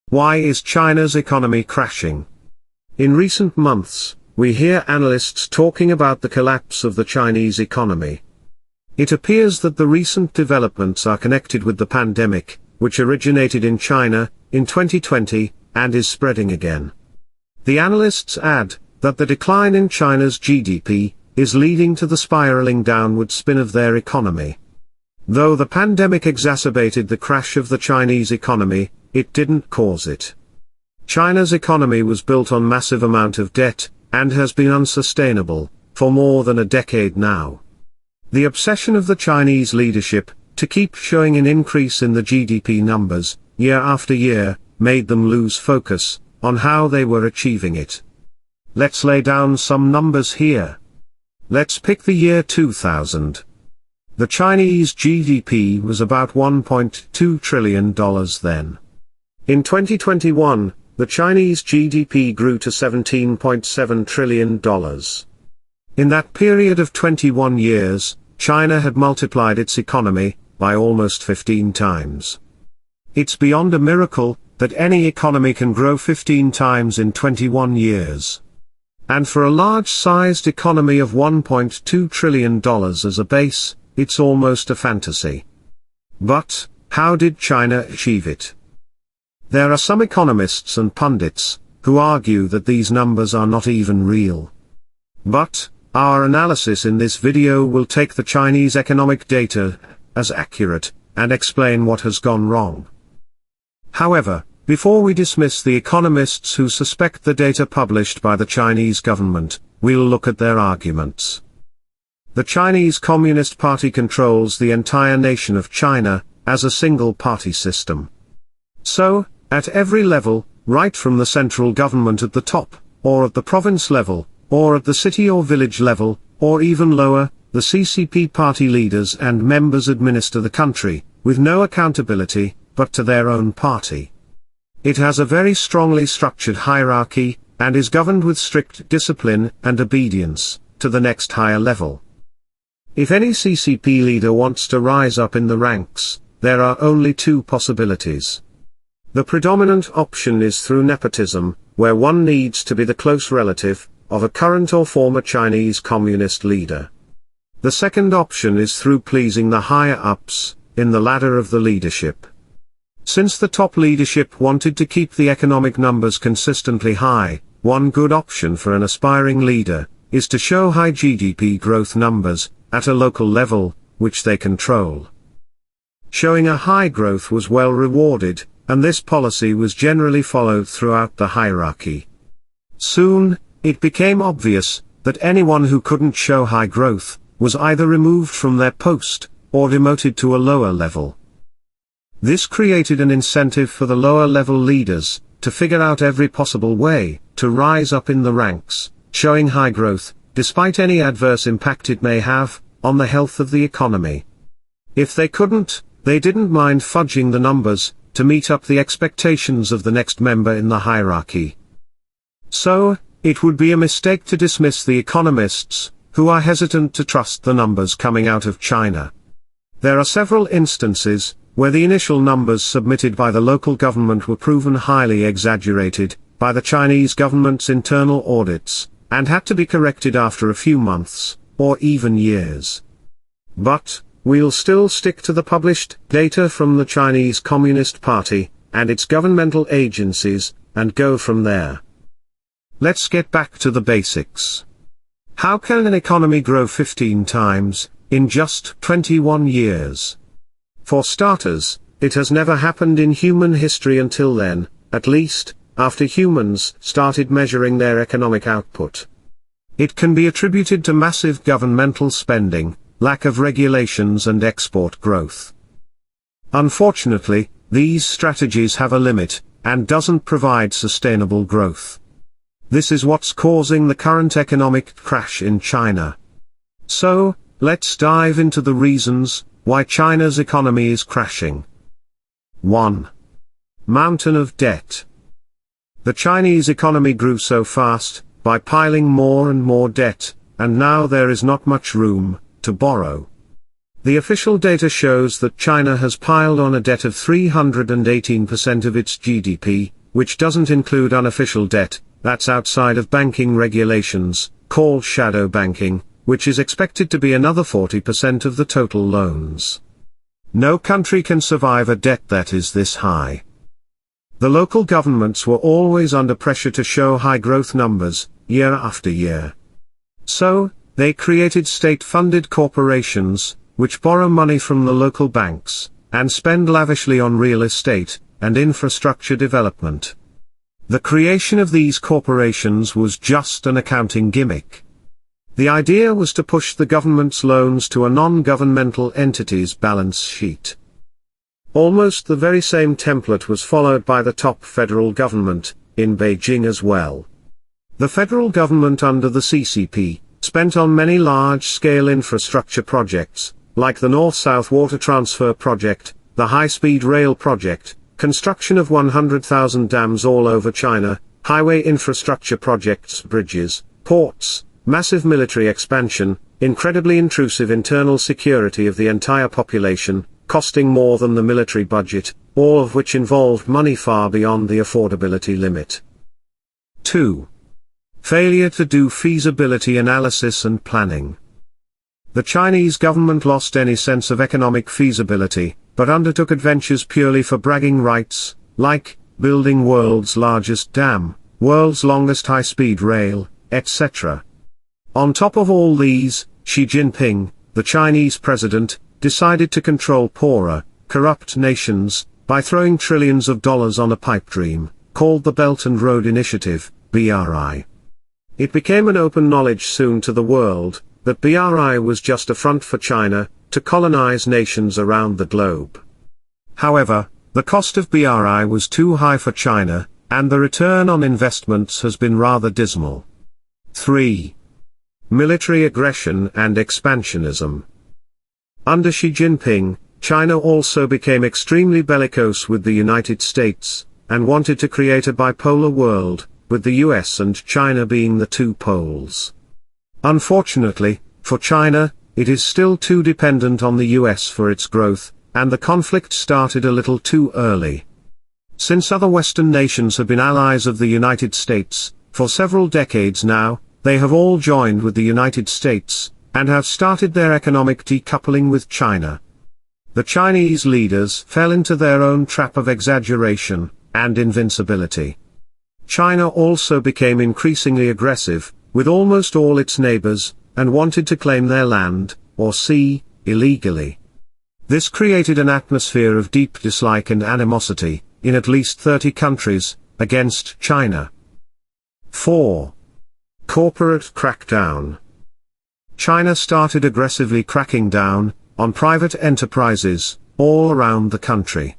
Why is China's economy crashing? In recent months, we hear analysts talking about the collapse of the Chinese economy. It appears that the recent developments are connected with the pandemic, which originated in China in 2020 and is spreading again. The analysts add that the decline in China's GDP is leading to the spiraling downward spin of their economy. Though the pandemic exacerbated the crash of the Chinese economy, it didn't cause it. China's economy was built on massive amount of debt, and has been unsustainable for more than a decade now. The obsession of the Chinese leadership to keep showing an increase in the GDP numbers, year after year, made them lose focus on how they were achieving it. Let's lay down some numbers here. Let's pick the year 2000. The Chinese GDP was about $1.2 trillion then. In 2021, the Chinese GDP grew to $17.7 trillion. In that period of 21 years, China had multiplied its economy by almost 15 times. It's beyond a miracle that any economy can grow 15 times in 21 years. And for a large-sized economy of $1.2 trillion as a base, it's almost a fantasy. But, how did China achieve it? There are some economists and pundits who argue that these numbers are not even real. But, our analysis in this video will take the Chinese economic data as accurate and explain what has gone wrong. However, before we dismiss the economists who suspect the data published by the Chinese government, we'll look at their arguments. The Chinese Communist Party controls the entire nation of China as a single-party system. So, at every level, right from the central government at the top, or at the province level, or at the city or village level, or even lower, the CCP party leaders and members administer the country, with no accountability, but to their own party. It has a very strongly structured hierarchy, and is governed with strict discipline and obedience to the next higher level. If any CCP leader wants to rise up in the ranks, there are only two possibilities. The predominant option is through nepotism, where one needs to be the close relative of a current or former Chinese communist leader. The second option is through pleasing the higher-ups in the ladder of the leadership. Since the top leadership wanted to keep the economic numbers consistently high, one good option for an aspiring leader is to show high GDP growth numbers at a local level, which they control. Showing a high growth was well rewarded, and this policy was generally followed throughout the hierarchy. Soon, it became obvious that anyone who couldn't show high growth was either removed from their post or demoted to a lower level. This created an incentive for the lower-level leaders to figure out every possible way to rise up in the ranks, showing high growth, despite any adverse impact it may have on the health of the economy. If they couldn't, they didn't mind fudging the numbers to meet up the expectations of the next member in the hierarchy. So, it would be a mistake to dismiss the economists who are hesitant to trust the numbers coming out of China. There are several instances where the initial numbers submitted by the local government were proven highly exaggerated by the Chinese government's internal audits, and had to be corrected after a few months, or even years. But, we'll still stick to the published data from the Chinese Communist Party and its governmental agencies, and go from there. Let's get back to the basics. How can an economy grow 15 times in just 21 years? For starters, it has never happened in human history until then, at least, after humans started measuring their economic output. It can be attributed to massive governmental spending, lack of regulations and export growth. Unfortunately, these strategies have a limit, and doesn't provide sustainable growth. This is what's causing the current economic crash in China. So, let's dive into the reasons why China's economy is crashing. 1. Mountain of debt. The Chinese economy grew so fast, by piling more and more debt, and now there is not much room to borrow. The official data shows that China has piled on a debt of 318% of its GDP, which doesn't include unofficial debt, that's outside of banking regulations, called shadow banking, which is expected to be another 40% of the total loans. No country can survive a debt that is this high. The local governments were always under pressure to show high growth numbers, year after year. So, they created state-funded corporations, which borrow money from the local banks, and spend lavishly on real estate and infrastructure development. The creation of these corporations was just an accounting gimmick. The idea was to push the government's loans to a non-governmental entity's balance sheet. Almost the very same template was followed by the top federal government, in Beijing as well. The federal government under the CCP spent on many large-scale infrastructure projects, like the North-South Water Transfer Project, the high-speed rail project, construction of 100,000 dams all over China, highway infrastructure projects, bridges, ports, massive military expansion, incredibly intrusive internal security of the entire population, costing more than the military budget, all of which involved money far beyond the affordability limit. 2. Failure to do feasibility analysis and planning. The Chinese government lost any sense of economic feasibility, but undertook adventures purely for bragging rights, like building world's largest dam, world's longest high-speed rail, etc. On top of all these, Xi Jinping, the Chinese president, decided to control poorer, corrupt nations, by throwing trillions of dollars on a pipe dream, called the Belt and Road Initiative, BRI. It became an open knowledge soon to the world, that BRI was just a front for China, to colonize nations around the globe. However, the cost of BRI was too high for China, and the return on investments has been rather dismal. 3. Military aggression and expansionism. Under Xi Jinping, China also became extremely bellicose with the United States, and wanted to create a bipolar world, with the US and China being the two poles. Unfortunately, for China, it is still too dependent on the US for its growth, and the conflict started a little too early. Since other Western nations have been allies of the United States, for several decades now, they have all joined with the United States, and have started their economic decoupling with China. The Chinese leaders fell into their own trap of exaggeration and invincibility. China also became increasingly aggressive, with almost all its neighbors, and wanted to claim their land, or sea, illegally. This created an atmosphere of deep dislike and animosity, in at least 30 countries, against China. 4. Corporate crackdown. China started aggressively cracking down on private enterprises all around the country.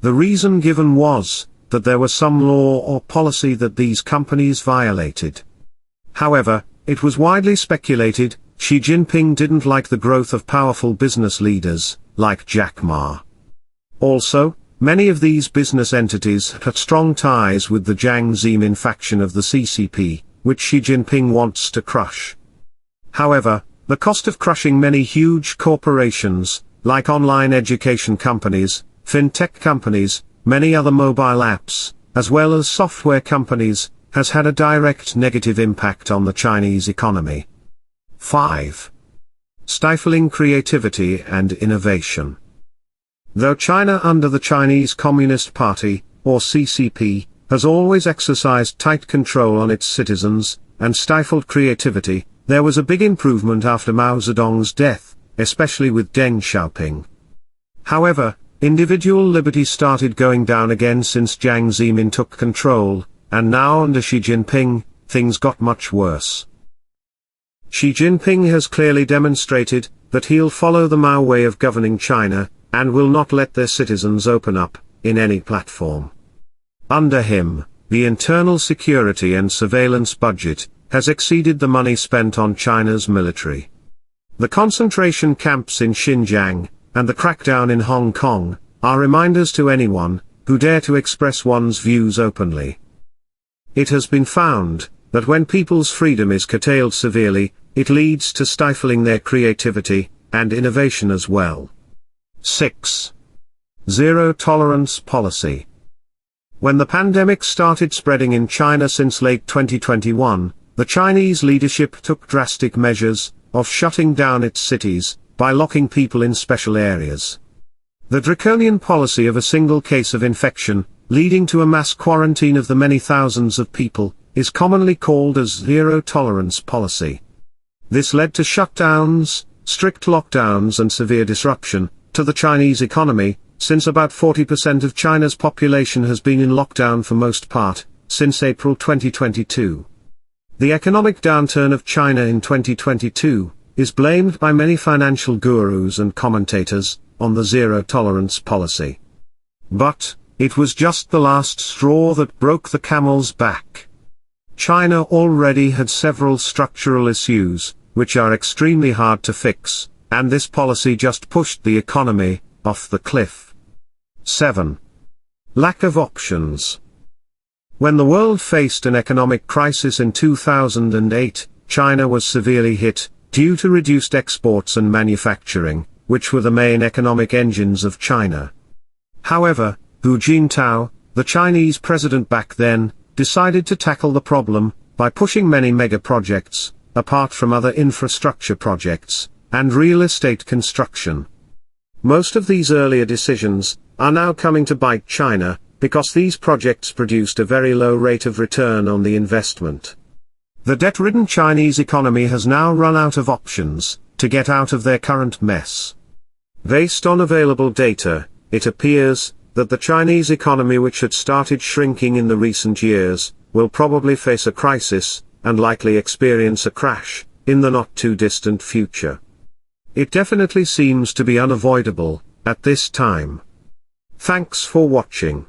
The reason given was that there was some law or policy that these companies violated. However, it was widely speculated, Xi Jinping didn't like the growth of powerful business leaders, like Jack Ma. Also, many of these business entities had strong ties with the Jiang Zemin faction of the CCP, which Xi Jinping wants to crush. However, the cost of crushing many huge corporations, like online education companies, fintech companies, many other mobile apps, as well as software companies, has had a direct negative impact on the Chinese economy. 5. Stifling creativity and innovation. Though China under the Chinese Communist Party, or CCP, has always exercised tight control on its citizens, and stifled creativity, there was a big improvement after Mao Zedong's death, especially with Deng Xiaoping. However, individual liberty started going down again since Jiang Zemin took control, and now under Xi Jinping, things got much worse. Xi Jinping has clearly demonstrated that he'll follow the Mao way of governing China, and will not let their citizens open up, in any platform. Under him, the internal security and surveillance budget has exceeded the money spent on China's military. The concentration camps in Xinjiang, and the crackdown in Hong Kong, are reminders to anyone who dare to express one's views openly. It has been found that when people's freedom is curtailed severely, it leads to stifling their creativity and innovation as well. 6. Zero tolerance policy. When the pandemic started spreading in China since late 2021, the Chinese leadership took drastic measures of shutting down its cities by locking people in special areas. The draconian policy of a single case of infection, leading to a mass quarantine of the many thousands of people, is commonly called as zero-tolerance policy. This led to shutdowns, strict lockdowns and severe disruption to the Chinese economy, since about 40% of China's population has been in lockdown for most part, since April 2022. The economic downturn of China in 2022 is blamed by many financial gurus and commentators on the zero-tolerance policy. But it was just the last straw that broke the camel's back. China already had several structural issues, which are extremely hard to fix, and this policy just pushed the economy off the cliff. 7. Lack of options. When the world faced an economic crisis in 2008, China was severely hit, due to reduced exports and manufacturing, which were the main economic engines of China. However, Hu Jintao, the Chinese president back then, decided to tackle the problem by pushing many mega-projects, apart from other infrastructure projects, and real estate construction. Most of these earlier decisions are now coming to bite China, because these projects produced a very low rate of return on the investment. The debt-ridden Chinese economy has now run out of options to get out of their current mess. Based on available data, it appears that the Chinese economy, which had started shrinking in the recent years, will probably face a crisis, and likely experience a crash, in the not-too-distant future. It definitely seems to be unavoidable at this time. Thanks for watching.